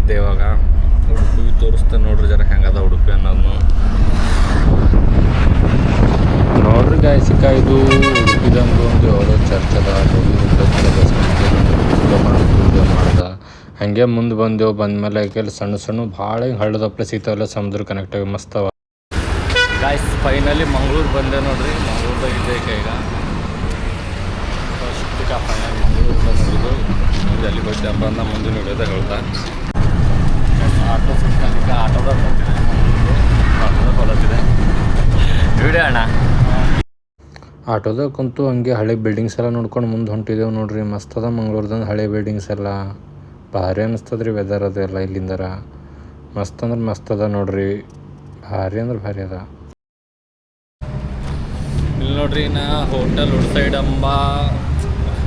ಬಂದಿದ್ದೆ ಇವಾಗ. ಉಡುಪಿ ತೋರಿಸ್ತೆ ನೋಡ್ರಿ ಜರ ಹೆಂಗದ ಉಡುಪಿ ಅನ್ನೋದನ್ನು ನೋಡ್ರಿ ಗಾಯಸಿಕ. ಇದು ಉಡುಪಿದಂದು ಒಂದು ಯಾವುದೋ ಚರ್ಚ್ ಅದ, ಮಾಡ್ದ ಹಾಗೆ ಮುಂದೆ ಬಂದೆವು. ಬಂದಮೇಲೆ ಕೆಲ ಸಣ್ಣ ಸಣ್ಣ ಭಾಳ ಹಳ್ಳದಪ್ಪಲೆ ಸಿಗ್ತಾವಲ್ಲ, ಸಮುದ್ರ ಕನೆಕ್ಟ್ ಆಗಿ ಮಸ್ತ್ ಅವ ಗಾಯ್ಸ್. ಫೈನಲಿ ಮಂಗ್ಳೂರು ಬಂದೆ ನೋಡ್ರಿ. ಮಂಗ್ಳೂರ್ದಾಗ ಇದೆ ಈಗ ಫಸ್ಟ್ ಫೈನಲ್ ಮಂಗ್ಳೂರು ಬಂದಿದ್ದು. ಅಲ್ಲಿ ಹೋಗ್ತೇಪ್ಪ ಅಂತ ಮುಂದಿನ ವಿಡಿಯೋದಾಗ ಹೇಳ್ತಾ. ಆಟೋ ಸಿಗ್ತಾನಿದ್ದ, ಆಟೋದಾಗ ಬರ್ತಿದೆ, ಆಟೋದಾಗ ಹೊಲತ್ತಿದೆ ವಿಡಿಯೋ ಅಣ್ಣ. ಆಟೋದಾಗ ಕುಂತು ಹಂಗೆ ಹಳೆ ಬಿಲ್ಡಿಂಗ್ಸ್ ಎಲ್ಲ ನೋಡ್ಕೊಂಡು ಮುಂದೆ ಹೊಂಟಿದ್ದೆವು ನೋಡ್ರಿ. ಮಸ್ತ್ ಅದ ಮಂಗ್ಳೂರ್ದಂದು ಹಳೆ ಬಿಲ್ಡಿಂಗ್ಸ್ ಎಲ್ಲ. ಭಾರಿ ಅನ್ನಿಸ್ತದ ರೀ ವೆದರ್ ಅದೆಲ್ಲ ಇಲ್ಲಿಂದರ. ಮಸ್ತ್ ಅಂದ್ರೆ ಮಸ್ತ್ ಅದ ನೋಡ್ರಿ, ಭಾರಿ ಅಂದ್ರೆ ಭಾರಿ ಅದ. ಇಲ್ಲಿ ನೋಡ್ರಿ ನಾ ಹೋಟೆಲ್ ಉಡ್ ಸೈಡ್ ಅಂಬ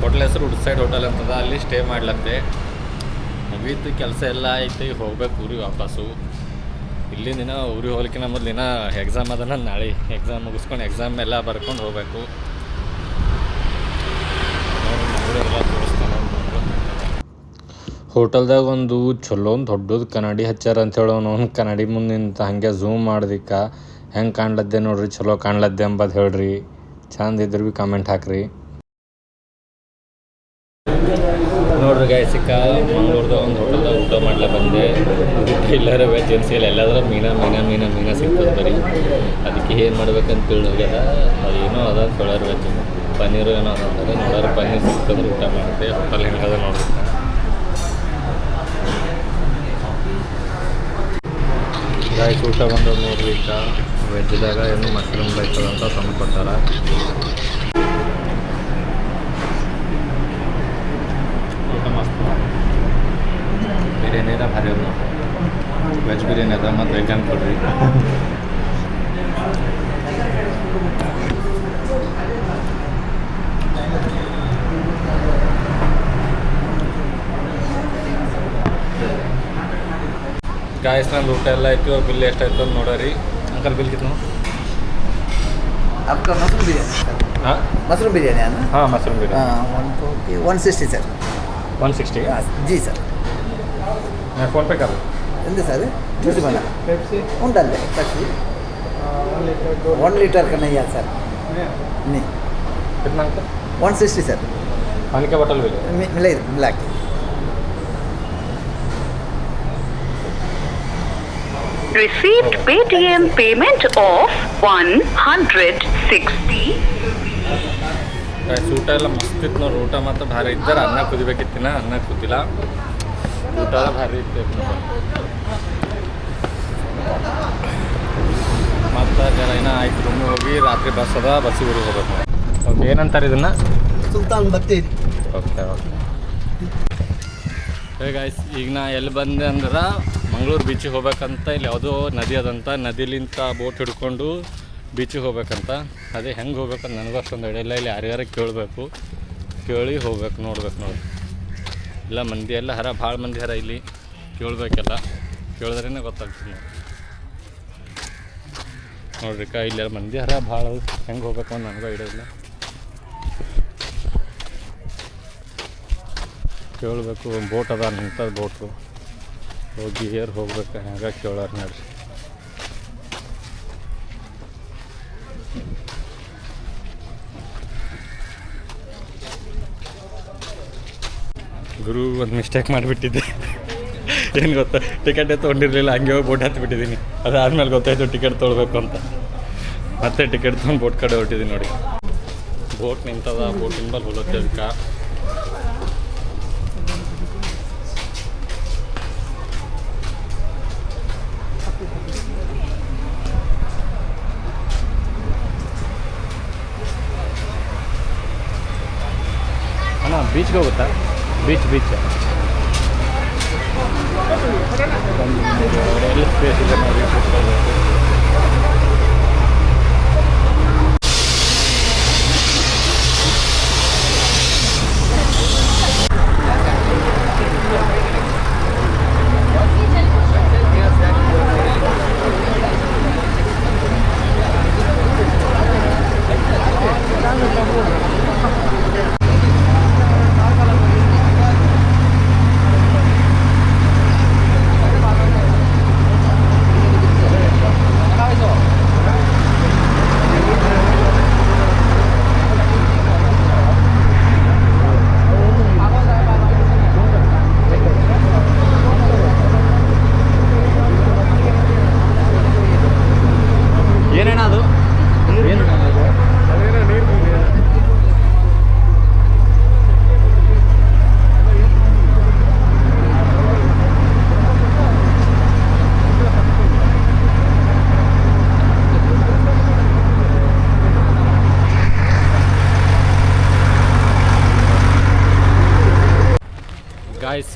ಹೋಟೆಲ್ ಹೆಸರು ಉಡ್ ಸೈಡ್ ಹೋಟೆಲ್ ಅಂತದ. ಅಲ್ಲಿ ಸ್ಟೇ ಮಾಡ್ಲತ್ತೆ. ಮುಗೀತು ಕೆಲಸ ಎಲ್ಲ ಐತಿ, ಹೋಗ್ಬೇಕು ಊರಿಗೆ ವಾಪಸ್ಸು. ಇಲ್ಲಿಂದ ದಿನ ಊರಿಗೆ ಹೋಗ್ಲಿಕ್ಕಿನ ಮೊದಲು ದಿನ ಎಕ್ಸಾಮ್ ಅದನ್ನ. ನಾಳೆ ಎಕ್ಸಾಮ್ ಮುಗಿಸ್ಕೊಂಡು ಎಕ್ಸಾಮ್ ಎಲ್ಲ ಬರ್ಕೊಂಡು ಹೋಗ್ಬೇಕು. ಹೋಟೆಲ್ದಾಗ ಒಂದು ಚಲೋ ಒಂದು ದೊಡ್ಡದು ಕನ್ನಡಿ ಹಚ್ಚಾರ ಅಂತ ಹೇಳೋನು. ಕನ್ನಡಿ ಮುಂದೆ ನಿಂತ ಹಾಗೆ ಝೂಮ್ ಮಾಡ್ದಿಕ್ಕ ಹೆಂಗೆ ಕಾಣ್ಲದ್ದೆ ನೋಡ್ರಿ, ಚಲೋ ಕಾಣ್ಲದ್ದೆ ಅಂಬದು ಹೇಳ್ರಿ. ಚಂದ ಇದ್ರೆ ಭೀ ಕಮೆಂಟ್ ಹಾಕ್ರಿ ನೋಡ್ರಿ. ಗಾಯಸಿಕ ಮಂಗ್ಳೂರ್ದಾಗ ಒಂದು ಹೋಟೆಲ್ದಾಗ ಊಟ ಮಾಡ್ಲಾ ಬಂದೆ. ಇಲ್ಲಾರ ವೆಜ್ ಅನ್ಸಿಲ್ಲ, ಎಲ್ಲಾದ್ರೂ ಮೀನಾ ಸಿಗ್ತದೆ ಬರೀ. ಅದಕ್ಕೆ ಏನು ಮಾಡ್ಬೇಕಂತ ತಿಳಿದ ಅದೇನೋ ಅದ ತೊಳರ್ ವೆಜ್ ಪನ್ನೀರು ಏನೋ ಅದಂದ್ರೆ ನೋಡೋರು ಪನ್ನೀರ್ ಸಿಗ್ತದ್ರೆ ಊಟ ಮಾಡಿದೆ. ಹೋಟೆಲ್ ಹೆಂಗದ ನೋಡ್ರಿ. ಗಾಯ್ಸ್ ಊಟ ಬಂದದ ನೋಡ್ರಿ. ಈಗ ವೆಜ್ದಾಗ ಏನು ಮಶ್ರೂಮ್ ಬೈತದಂತ ತಂದು ಕೊಟ್ಟಾರ. ಊಟ ಮಸ್ತ್ ಬಿರಿಯಾನಿ ಅದ ಭಾರಿ ಅದ. ವೆಜ್ ಬಿರಿಯಾನಿ ಅದ ಮತ್ತು ವೆಜ್ ಅಂತ ಕೊಡ್ರಿ. ಗಾಯಸ್ ನಂದು ಊಟ ಎಲ್ಲ ಆಯಿತು. ಬಿಲ್ ಎಷ್ಟಾಯ್ತು ಅಂತ ನೋಡೋರಿ. अंकल बिल कितना? आपका मशरूम बिरयानी सर? हाँ मशरूम बिरयानी है ना? हाँ मशरूम बिरयानी 160 सर. 160 जी सर. मैं फ़ोन पे कर दूँ ಎಂತ ಸರ್ ಜ್ಯೂಸ್ ಬಣ್ಣ ಉಂಟಲ್ಲೇ ಪೆಪ್ಸಿ 1 लीटर का नहीं है सर. नहीं कितना अंकल? 160 सर. पानी का बोतल भी मिला black. Received Paytm payment of 160. ಊಟ ಎಲ್ಲ ಮಸ್ತ್ ಇತ್ತು ನೋಡ್ರಿ. ಊಟ ಮಾತ್ರ ಭಾರಿ ಇದ್ದಾರೆ. ಅನ್ನ ಕುದಿಬೇಕಿತ್ತಿನ, ಅನ್ನ ಕುದಿಲ್ಲ. ಊಟ ಎಲ್ಲ ಭಾರಿ ಇತ್ತು. ಮತ್ತು ಜನ ಏನೋ ಆಯ್ತು ರೂಮಿಗೆ ಹೋಗಿ ರಾತ್ರಿ ಬಸ್ ಅದ, ಬಸ್ಸಿಗೆ ಊರಿಗೆ ಹೋಗ್ಬೇಕು. ಓಕೆ ಏನಂತಾರೆ ಇದನ್ನು? ಸುಲ್ತಾನ್ ಬತ್ತೇರಿ. ಓಕೆ ಗಾಯ್ಸ್ ಈಗ ನಾ ಎಲ್ಲಿ ಬಂದೆ ಅಂದ್ರೆ ಮಂಗಳೂರು ಬೀಚಿಗೆ ಹೋಗ್ಬೇಕಂತ. ಇಲ್ಲಿ ಯಾವುದೋ ನದಿ ಅದಂತ, ನದಿಲಿಂತ ಬೋಟ್ ಹಿಡ್ಕೊಂಡು ಬೀಚಿಗೆ ಹೋಗ್ಬೇಕಂತ. ಅದೇ ಹೆಂಗೆ ಹೋಗ್ಬೇಕಂತ ನನಗೂ ಅಷ್ಟೊಂದು ಹಿಡಿಯಿಲ್ಲ. ಇಲ್ಲಿ ಯಾರ್ಯಾರ ಕೇಳಬೇಕು, ಕೇಳಿ ಹೋಗ್ಬೇಕು. ನೋಡ್ಬೇಕು ನೋಡಿ. ಇಲ್ಲ ಮಂದಿ ಎಲ್ಲ ಭಾಳ ಮಂದಿ ಇಲ್ಲಿ ಕೇಳಬೇಕೆಲ್ಲ. ಕೇಳಿದ್ರೇ ಗೊತ್ತಾಗ್ತದೆ ನೋಡ್ರಿ. ಇಲ್ಲಿ ಮಂದಿ ಭಾಳ ಹೆಂಗೆ ಹೋಗ್ಬೇಕು ಅಂತ ನನಗೂ ಹಿಡಿಯಿಲ್ಲ. ಕೇಳಬೇಕು. ಬೋಟ್ ಅದ, ನಿಂತದ ಬೋಟು. ಹೋಗಿ ಏರ್ ಹೋಗ್ಬೇಕು. ಹೆಂಗೆ ಕೇಳಾರ ನೋಡ್ರಿ. ಗುರು ಒಂದು ಮಿಸ್ಟೇಕ್ ಮಾಡಿಬಿಟ್ಟಿದ್ದೆ. ಏನು ಗೊತ್ತಾ, ಟಿಕೆಟೇ ತೊಗೊಂಡಿರಲಿಲ್ಲ. ಹಂಗೆ ಹೋಗಿ ಬೋಟ್ ಹತ್ತಿಬಿಟ್ಟಿದ್ದೀನಿ. ಅದಾದಮೇಲೆ ಗೊತ್ತಾಯ್ತು ಟಿಕೆಟ್ ತೊಗೊಳ್ಬೇಕು ಅಂತ. ಮತ್ತೆ ಟಿಕೆಟ್ ತೊಗೊಂಡು ಬೋಟ್ ಕಡೆ ಹೊರಟಿದ್ದೀನಿ ನೋಡಿ. ಬೋಟ್ ನಿಂತದ, ಬೋಟಿನ ಬಲ್ಲಿ ಹೋಗುತ್ತೆ ಅದಕ್ಕೆ. ಅಣ್ಣ ಬೀಚ್ಗೆ ಹೋಗುತ್ತಾ? ಬೀಚ್ ಎಲ್ಲಿ ಸ್ಪೇಸ್ ಇದೆ ನೋಡಿ.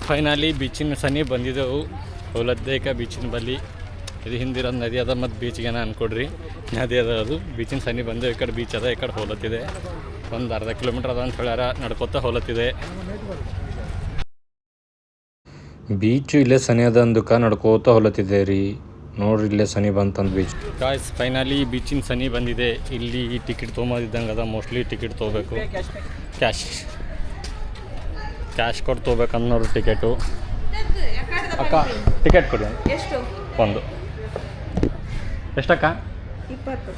ಫೈನಲಿ ಬೀಚಿನ ಸನಿ ಬಂದಿದ್ದೆವು ಹೊಲದ್ದೇಕ ಬೀಚಿನ ಬಲ್ಲಿ ಇದು ಹಿಂದಿರೋದು ನದಿ ಅದ ಮತ್ತು ಬೀಚ್ಗೇನ ಅನ್ಕೊಡ್ರಿ ನದಿ ಅದ ಅದು ಬೀಚಿನ ಸನಿ ಬಂದೆವು ಈ ಕಡೆ ಬೀಚ್ ಅದ ಈ ಕಡೆ ಹೋಲತ್ತಿದೆ ಒಂದು ಅರ್ಧ ಕಿಲೋಮೀಟ್ರ್ ಅದ ಅಂತ ಹೇಳ್ಯಾರ ನಡ್ಕೋತಾ ಹೋಲತ್ತಿದೆ ಬೀಚು ಇಲ್ಲೇ ಸನಿ ಅದ ಅಂದಕ್ಕೆ ನಡ್ಕೋತಾ ಹೊಲತ್ತಿದೆ ರೀ ನೋಡ್ರಿ ಇಲ್ಲೇ ಸನಿ ಬಂತಂದು ಬೀಚ್ ಗಾಯ್ಸ್ ಫೈನಲಿ ಬೀಚಿನ ಸನಿ ಬಂದಿದೆ ಇಲ್ಲಿ ಟಿಕೆಟ್ ತೊಗೊಂಬಂದಿದ್ದಂಗೆ ಅದ ಮೋಸ್ಟ್ಲಿ ಟಿಕೆಟ್ ತೊಗೋಬೇಕು ಕ್ಯಾಶ್ ಕೊಟ್ಟು ತೊಗೋಬೇಕನ್ನೋರು ಟಿಕೆಟು ಅಕ್ಕ ಟಿಕೆಟ್ ಕೊಡಿ ಎಷ್ಟು ಒಂದು ಎಷ್ಟಕ್ಕ 20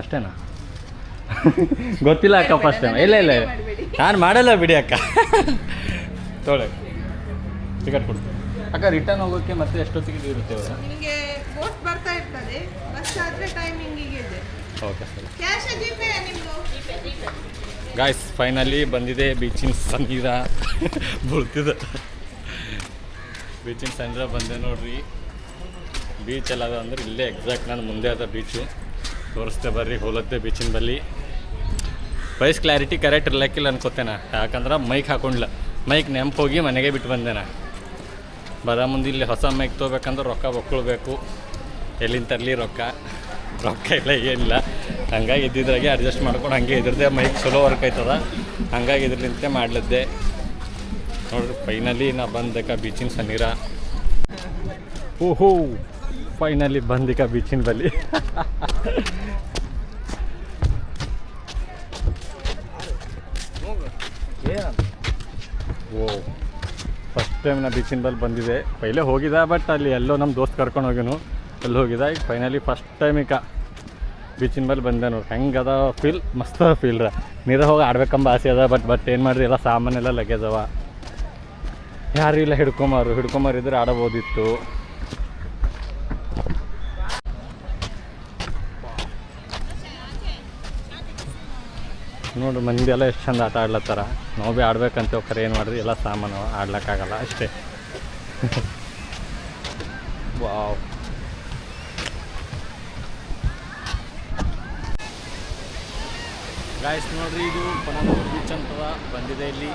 ಅಷ್ಟೇನಾ ಗೊತ್ತಿಲ್ಲ ಅಕ್ಕ ಫಸ್ಟ್ ಟೈಮ್ ಇಲ್ಲ ನಾನು ಮಾಡಲ್ಲ ಬಿಡಿ ಅಕ್ಕ ತೊಳೆ ಟಿಕೆಟ್ ಕೊಡ್ತೀನಿ ಅಕ್ಕ ರಿಟರ್ನ್ ಹೋಗೋಕ್ಕೆ ಮತ್ತೆ ಎಷ್ಟೊತ್ತಿಗೆ ಇರುತ್ತೆ ನಿಮಗೆ ಬೋಟ್ ಬರ್ತಾ ಇರ್ತದೆ ಬಸ್ ಆದರೆ ಟೈಮಿಂಗಿಗೆ ಇದೆ ಓಕೆ ಸರಿ ಕ್ಯಾಶ್ ಜಿಪೇ ನಿಮ್ಮದು ಗಾಯ್ಸ್ ಫೈನಲಿ ಬಂದಿದೆ ಬೀಚಿನ ಸಮೀರ ಬೀಳ್ತಿದೆ ಬೀಚಿನ ಸಮೀರ ಬಂದೆ ನೋಡ್ರಿ ಬೀಚ್ ಎಲ್ಲ ಅದ ಅಂದ್ರೆ ಇಲ್ಲೇ ಎಕ್ಸಾಕ್ಟ್ ನಾನು ಮುಂದೆ ಅದ ಬೀಚು ತೋರಿಸ್ತೆ ಬರ್ರಿ ಹೋಲತ್ತೆ ಬೀಚಿನ ಬಲ್ಲಿ ವಾಯ್ಸ್ ಕ್ಲಾರಿಟಿ ಕರೆಕ್ಟ್ ಇರ್ಲಕ್ಕಿಲ್ಲ ಅನ್ಕೋತೇನೆ ಯಾಕಂದ್ರೆ ಮೈಕ್ ಹಾಕೊಂಡ್ಲ ಮೈಕ್ ನೆಂಪು ಹೋಗಿ ಮನೆಗೆ ಬಿಟ್ಟು ಬಂದೇನ ಬರ ಮುಂದೆ ಇಲ್ಲಿ ಹೊಸ ಮೈಕ್ ತೊಗೋಬೇಕಂದ್ರೆ ರೊಕ್ಕ ಬಕ್ಕೊಳ್ಬೇಕು ಎಲ್ಲಿಂದ ತರಲಿ ರೊಕ್ಕ ಇಲ್ಲ ಏನಿಲ್ಲ ಹಂಗಾಗಿ ಇದ್ದಿದ್ರಾಗೆ ಅಡ್ಜಸ್ಟ್ ಮಾಡ್ಕೊಂಡು ಹಂಗೆ ಇದ್ರದ್ದೇ ಮೈಕ್ ಚಲೋ ವರ್ಕ್ ಆಯ್ತದ ಹಂಗಾಗಿ ಇದ್ರಲಿಂತೆ ಮಾಡ್ಲದ್ದೆ ನೋಡ್ರಿ ಫೈನಲಿ ನಾ ಬಂದಕ ಬೀಚಿನ ಸಮೀರ ಓಹೋ ಫೈನಲಿ ಬಂದಿಕ ಬೀಚಿನ ಬಲ್ಲಿ ಓ ಫಸ್ಟ್ ಟೈಮ್ ನಾ ಬೀಚಿನ ಬಲ್ಲಿ ಬಂದಿದೆ ಪೈಲೆ ಹೋಗಿದ್ದೆ ಬಟ್ ಅಲ್ಲಿ ಎಲ್ಲೋ ನಮ್ಮ ದೋಸ್ತ್ ಕರ್ಕೊಂಡು ಹೋಗಿನು ಅಲ್ಲಿ ಹೋಗಿದ್ದೆ ಈಗ ಫೈನಲಿ ಫಸ್ಟ್ ಟೈಮ್ ಈಗ ಬೀಚಿನ ಬಲ್ಲಿ ಬಂದೆ ನೋಡಿ ಹೆಂಗೆ ಅದ ಫೀಲ್ ಮಸ್ತ್ ಅದ ಫೀಲ್ ನೀರ ಹೋಗಿ ಆಡ್ಬೇಕಂಬ ಆಸೆ ಅದ ಬಟ್ ಏನು ಮಾಡಿರಿ ಎಲ್ಲ ಸಾಮಾನೆಲ್ಲ ಲಗೇಜ್ ಅವ ಯಾರು ಇಲ್ಲ ಹಿಡ್ಕೊಂಬರಿದ್ರೆ ಆಡಬೋದಿತ್ತು ನೋಡ್ರಿ ಮಂದಿ ಎಲ್ಲ ಎಷ್ಟು ಚಂದ ಆಟ ಆಡ್ಲತ್ತಾರ ನಾವು ಭೀ ಆಡ್ಬೇಕಂತೇವೆ ಖರೆ ಏನು ಮಾಡ್ರಿ ಎಲ್ಲ ಸಾಮಾನು ಆಡ್ಲಿಕ್ಕಾಗಲ್ಲ ಅಷ್ಟೇ ವಾವ್ ಗಾಯ್ಸ್ ನೋಡ್ರಿ ಇದು ಪನಂಬೂರು ಬೀಚ್ ಅಂತದ ಬಂದಿದೆ ಇಲ್ಲಿ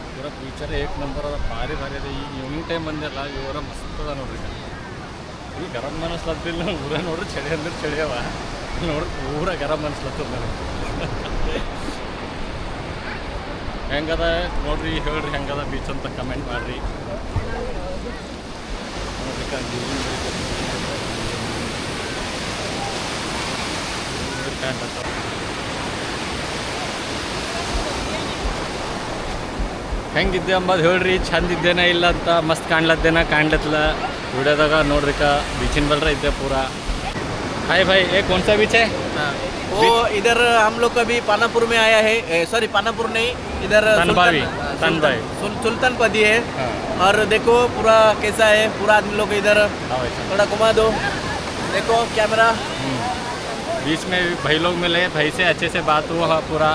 ಇವರ ಬೀಚರೇ ಏಕ್ ನಂಬರ್ ಅದ ಭಾರಿ ಅದ ಈ ಈವ್ನಿಂಗ್ ಟೈಮ್ ಬಂದಿಲ್ಲ ಇವರ ಮಸ್ತ್ ಅದ ನೋಡ್ರಿ ಈ ಗರಂ ಮನಸ್ಲತ್ತಿಲ್ಲ ಊರ ನೋಡ್ರಿ ಚಳಿ ಅಂದ್ರೆ ಚಳಿ ಅವ ನೋಡ್ರಿ ಪೂರ ಗರಂ ಮನಸ್ಲತ್ತದ ನನಗೆ ಹೆಂಗದ ನೋಡ್ರಿ ಹೇಳ್ರಿ ಹೆಂಗದ ಬೀಚ್ ಅಂತ ಕಮೆಂಟ್ ಮಾಡಿರಿ ಹೆಂಗಿದ್ದೆ ಅಂಬದು ಹೇಳ್ರಿ ಚಂದ ಇದ್ದೇನ ಇಲ್ಲ ಅಂತ ಮಸ್ತ್ ಕಾಣ್ಲತ್ತಲ್ಲ ವಿಡಿಯೋದಾಗ ನೋಡ್ರಿಕ ಬೀಚಿನ ಬಲ್ರ ಇದ್ದೆ ಪೂರಾ हाय भाई ये कौन सा बीच है वो इधर हम लोग कभी पानापुर में आया है सॉरी पानापुर नहीं इधर तनबाई सुल्तानपदी है और देखो पूरा कैसा है पूरा आदमी लोग इधर थोड़ा घुमा दो देखो कैमरा बीच में भाई लोग मिले भाई से अच्छे से बात हुआ पूरा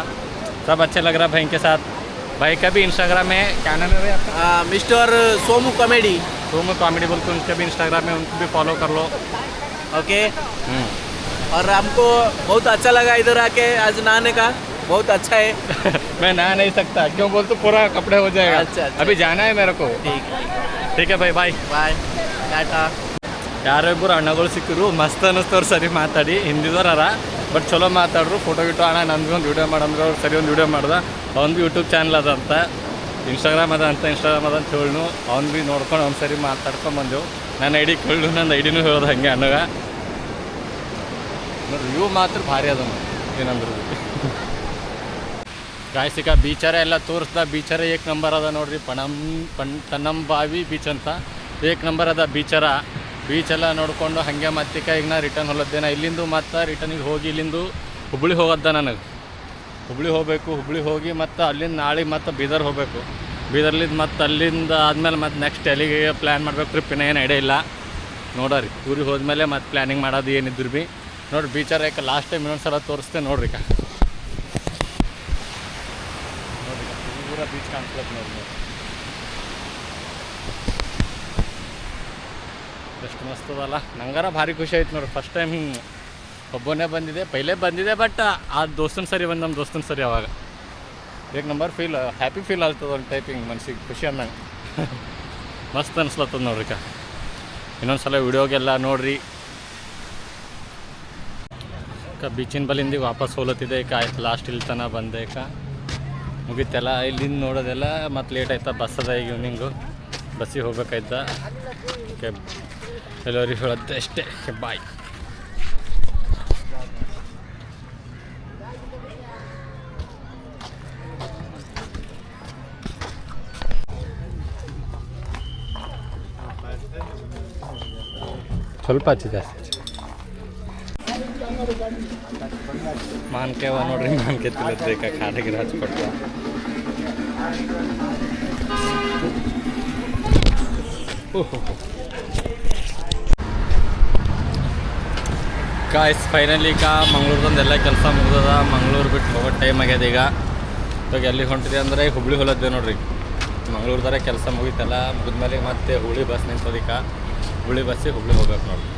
सब अच्छे लग रहा भाई के साथ भाई का भी इंस्टाग्राम है क्या नाम है आपका मिस्टर सोमू कॉमेडी बोल के उनके भी इंस्टाग्राम में उनको भी फॉलो कर लो ओके और हमको बहुत अच्छा लगा इधर आके आज नहाने का बहुत अच्छा है मैं नहा नहीं सकता क्यों बोल तो पूरा कपड़े हो जाएगा अच्छा। अभी जाना है मेरे को ठीक है भाई बाय बाय टाटा ಯಾರೋ ಇಬ್ಬರು ಅಣ್ಣಗಳು ಸಿಕ್ಕಿರು ಮಸ್ತ್ ಅನ್ನಿಸ್ತವ್ರು ಸರಿ ಮಾತಾಡಿ ಹಿಂದಿದವ್ರ ಬಟ್ ಚಲೋ ಮಾತಾಡ್ರು ಫೋಟೋ ಗಿಟೋ ಅಣ್ಣ ನಂದು ಒಂದು ವೀಡಿಯೋ ಮಾಡಂದ್ರೆ ಅವ್ರು ಸರಿ ಒಂದು ವೀಡಿಯೋ ಮಾಡ್ದೆ ಅವ್ನು ಭೀ ಯೂಟ್ಯೂಬ್ ಚಾನಲ್ ಅದ ಅಂತ ಇನ್ಸ್ಟಾಗ್ರಾಮ್ ಅದ ಅಂತ ಹೇಳು ಅವ್ನು ಭೀ ನೋಡ್ಕೊಂಡು ಒಂದು ಸರಿ ಮಾತಾಡ್ಕೊಂಡು ಬಂದೆವು ನನ್ನ ಐಡಿ ಕೇಳು ನನ್ನ ಐಡಿನೂ ಹೇಳೋದು ಹಾಗೆ ಅನ್ನೋಗ ರಿವ್ಯೂ ಮಾತ್ರ ಭಾರಿ ಅದ ಏನಂದ್ರು ಗಾಯ್ಸಿಕ ಬೀಚರ ಎಲ್ಲ ತೋರಿಸ್ದ ಬೀಚರ ಏಕ್ ನಂಬರ್ ಅದ ನೋಡ್ರಿ ತನ್ನಂಬಾವಿ ಬೀಚ್ ಅಂತ ಏಕ್ ನಂಬರ್ ಅದ ಬೀಚ್ ಎಲ್ಲ ನೋಡಿಕೊಂಡು ಹಾಗೆ ಮತ್ತಿಕ ಈಗ ನಾ ರಿಟರ್ನ್ ಹೊಲದ್ದೇನ ಇಲ್ಲಿಂದು ಮತ್ತು ರಿಟರ್ನಿಗೆ ಹೋಗಿ ಇಲ್ಲಿಂದು ಹುಬ್ಳಿ ಹೋಗೋದ ನನಗೆ ಹುಬ್ಳಿ ಹೋಗಿ ಮತ್ತು ಅಲ್ಲಿಂದ ನಾಳೆ ಮತ್ತು ಬೀದರ್ ಹೋಗಬೇಕು ಬೀದರ್ಲಿಂದ ಮತ್ತು ಅಲ್ಲಿಂದ ಆದಮೇಲೆ ಮತ್ತು ನೆಕ್ಸ್ಟ್ ಎಲ್ಲಿಗೆ ಪ್ಲ್ಯಾನ್ ಮಾಡ್ಬೇಕು ಟ್ರಿಪ್ಪಿನ ಏನು ಐಡಿಯಾ ಇಲ್ಲ ನೋಡೋರಿ ಊರಿಗೆ ಹೋದ್ಮೇಲೆ ಮತ್ತು ಪ್ಲ್ಯಾನಿಂಗ್ ಮಾಡೋದು ಏನಿದ್ರು ಭೀ ನೋಡಿರಿ ಬೀಚರ್ ಯಾಕೆ ಲಾಸ್ಟ್ ಟೈಮ್ ಇನ್ನೊಂದು ಸಲ ತೋರಿಸ್ತೆ ನೋಡ್ರಿ ಪೂರ ಬೀಚ್ ಕಾಣಿಸ್ಲತ್ತು ನೋಡಿ ಎಷ್ಟು ಮಸ್ತ್ ಅದಲ್ಲ ನಂಗಾರ ಭಾರಿ ಖುಷಿ ಆಯ್ತು ನೋಡ್ರಿ ಫಸ್ಟ್ ಟೈಮ್ ಒಬ್ಬನೇ ಬಂದಿದೆ ಬಟ್ ಆ ದೋಸ್ತನ ಸರಿ ನಮ್ಮ ದೋಸ್ತನ ಸರಿ ಅವಾಗ ಏಕ್ ನಂಬರ್ ಹ್ಯಾಪಿ ಫೀಲ್ ಆಗ್ತದೆ ಒಂದು ಟೈಪಿಂಗ್ ಮನ್ಸಿಗೆ ಖುಷಿ ಅನ್ನಂಗೆ ಮಸ್ತ್ ಅನ್ಸ್ಲತ್ತದ ನೋಡ್ರಿಕ. ಇನ್ನೊಂದು ಸಲ ವಿಡಿಯೋಗೆಲ್ಲ ನೋಡ್ರಿ. ಬೀಚಿನ ಬಲಿಂದ ವಾಪಸ್ ಹೋಲತ್ತಿದೆ ಈಗ. ಆಯ್ತು ಲಾಸ್ಟ್ ಇಲ್ಲಿ ತನಕ ಬಂದೆ ಈಗ. ಮುಗಿತೆಲ್ಲ ಇಲ್ಲಿಂದ ನೋಡೋದೆಲ್ಲ ಮತ್ತು ಲೇಟ್ ಆಯ್ತಾ. ಬಸ್ ಅದ ಈಗ ಈವ್ನಿಂಗು, ಬಸ್ಸಿಗೆ ಹೋಗ್ಬೇಕಾಯ್ತ. ಓಕೆ, ಎಲ್ಲರಿಗೆ ಹೇಳತ್ತೆ ಅಷ್ಟೇ. ಬಾಯ್. ಸ್ವಲ್ಪ ಹಚ್ಚಿ ಜಾಸ್ತಿ ಮಾನ್ಕೆ ನೋಡ್ರಿ. ಮಾನ್ಕೆ ತಿನ್ನೋದಕ್ಕ ಖಾಲಿಗಿರ ಹಚ್ಕೊಟ್ಟ. ಗಾಯ್ಸ್ ಫೈನಲಿ ಈಗ ಮಂಗ್ಳೂರ್ದೊಂದೆಲ್ಲ ಕೆಲಸ ಮುಗ್ದದ. ಮಂಗ್ಳೂರು ಬಿಟ್ಟು ಹೋಗೋ ಟೈಮ್ ಆಗ್ಯದ ಈಗ. ಇವಾಗ ಎಲ್ಲಿಗೆ ಹೊಂಟಿದೆ ಅಂದರೆ ಹುಬ್ಳಿ ಹೊಲದ್ದೆ ನೋಡ್ರಿ. ಮಂಗ್ಳೂರ್ದಾರ ಕೆಲಸ ಮುಗಿತಲ್ಲ, ಮುಗಿದ್ಮೇಲೆ ಮತ್ತೆ ಹುಬ್ಳಿ ಬಸ್ ನಿಂತದೀಗ. ಹುಬ್ಳಿ ಬಸ್ಸಿಗೆ ಹುಬ್ಳಿ ಹೋಗ್ಬೇಕು ನೋಡ್ರಿ.